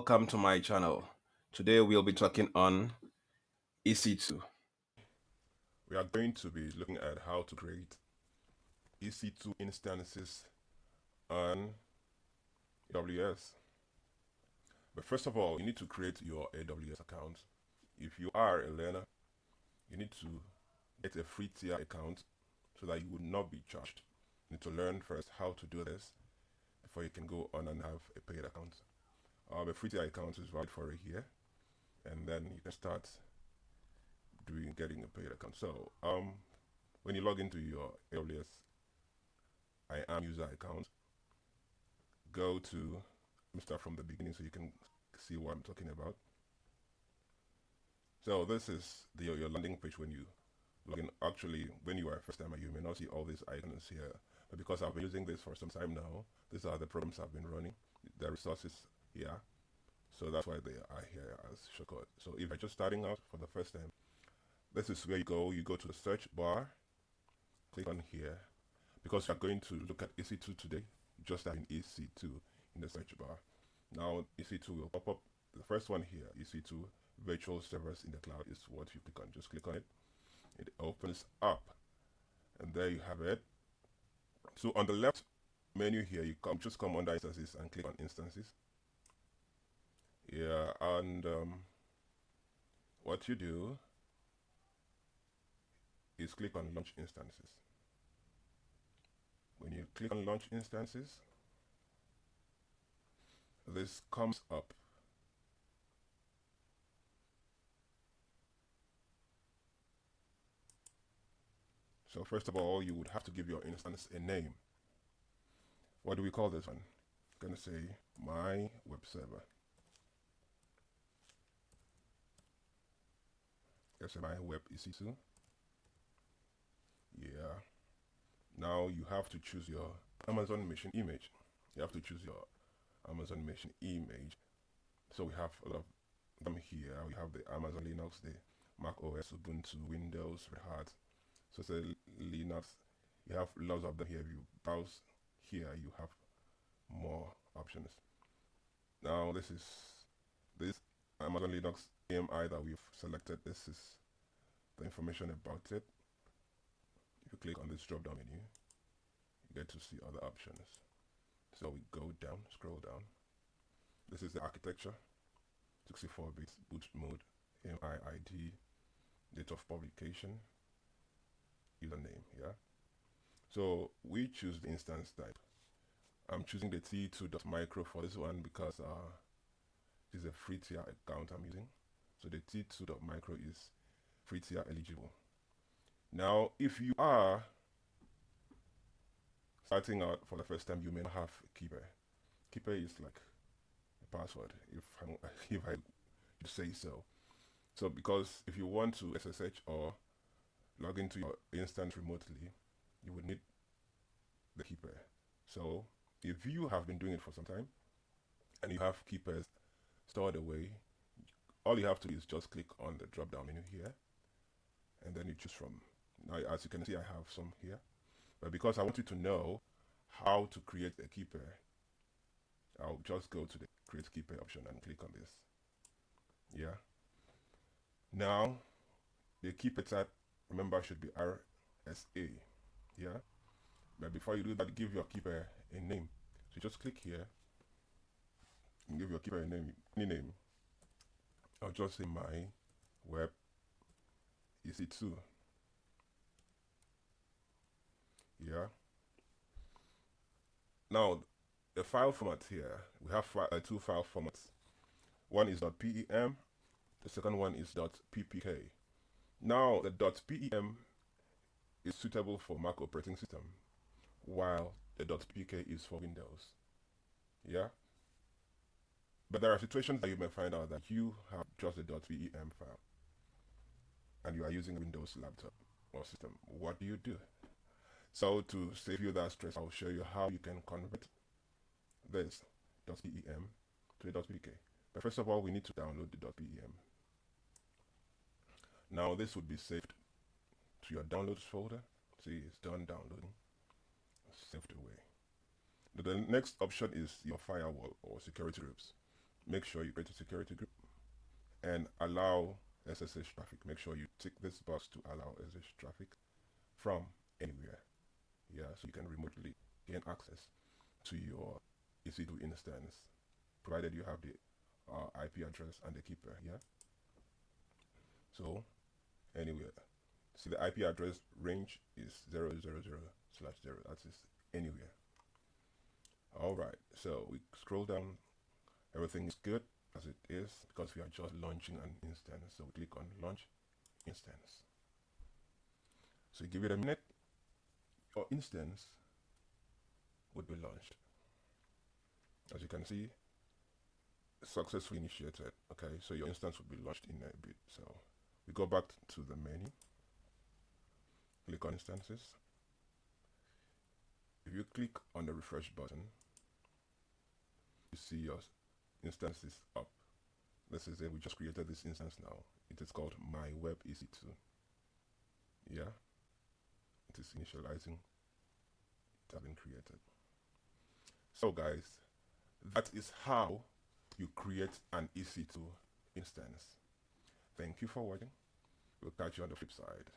welcome to my channel. Today we'll be talking on EC2. We are going to be looking at how to create EC2 instances on AWS. But first of all, you need to create your AWS account. If you are a learner, you need to get a free tier account so that you would not be charged. You need to learn first how to do this before you can go on and have a paid account. The free tier account is valid for a year, and then you can start getting a paid account. So when you log into your AWS I am user account, go to, let me start from the beginning so you can see what I'm talking about. So this is your landing page when you log in. Actually, when you are a first timer, you may not see all these icons here, but because I've been using this for some time now, these are the programs I've been running, the resources here, so that's why they are here as shortcut. So if you're just starting out for the first time, this is where you go to the search bar, click on here. Because you're going to look at EC2 today, just type in EC2 in the search bar. Now EC2 will pop up. The first one here, EC2 virtual servers in the cloud, is what you click on. Just click on it. It opens up, and there you have it. So on the left menu here, you just come under instances and click on instances. Yeah, and what you do is click on launch instances. When you click on launch instances, this comes up. So first of all, you would have to give your instance a name. What do we call this one? I'm gonna say my web server. That's my web EC2. Yeah. Now you have to choose your Amazon machine image. You have to choose your Amazon machine image. So we have a lot of them here. We have the Amazon Linux, the Mac OS, Ubuntu, Windows, Red Hat. So it's a Linux. You have lots of them here. If you browse here, you have more options. Now this Amazon Linux AMI that we've selected. This is the information about it. If you click on this drop down menu, you get to see other options. So we go down, scroll down. This is the architecture, 64-bit boot mode, AMI ID, date of publication, username, yeah? So we choose the instance type. I'm choosing the T2.micro for this one because this is a free tier account I'm using. So the T2.micro is free tier eligible. Now, if you are starting out for the first time, you may not have a keeper. Keeper is like a password, if I say so. So because if you want to SSH or log into your instance remotely, you would need the keeper. So if you have been doing it for some time and you have keepers stored away, all you have to do is just click on the drop down menu here, and then you choose from. Now, as you can see, I have some here, but because I want you to know how to create a keeper, I'll just go to the create keeper option and click on this. Yeah. Now, the keeper type, remember, should be RSA. Yeah. But before you do that, give your keeper a name. So just click here and give your keeper a name, any name. I'll just say my web EC2. Yeah. Now, the file format here, we have two file formats. One is .pem, the second one is .ppk. Now, the .pem is suitable for Mac operating system, while the .ppk is for Windows. Yeah. But there are situations that you may find out that you have just the .pem file, and you are using a Windows laptop or system. What do you do? So to save you that stress, I'll show you how you can convert this .pem to the .pk. But first of all, we need to download the .pem. Now this would be saved to your downloads folder. See, it's done downloading. Saved away. The next option is your firewall or security groups. make sure you create a security group and allow SSH traffic. Make sure you tick this box to allow SSH traffic from anywhere. Yeah, so you can remotely gain access to your EC2 instance, provided you have the IP address and the keeper. Yeah. So anywhere. See, the IP address range is 000/0. That is anywhere. All right. So we scroll down. Everything is good as it is because we are just launching an instance. So we click on launch instance. So you give it a minute. Your instance would be launched. As you can see, successfully initiated. Okay, so your instance will be launched in a bit. So we go back to the menu, click on instances. If you click on the refresh button, you see your instance is up. Let's say we just created this instance now. It is called My Web EC2. Yeah, it is initializing. It has been created. So guys, that is how you create an EC2 instance. Thank you for watching. We'll catch you on the flip side.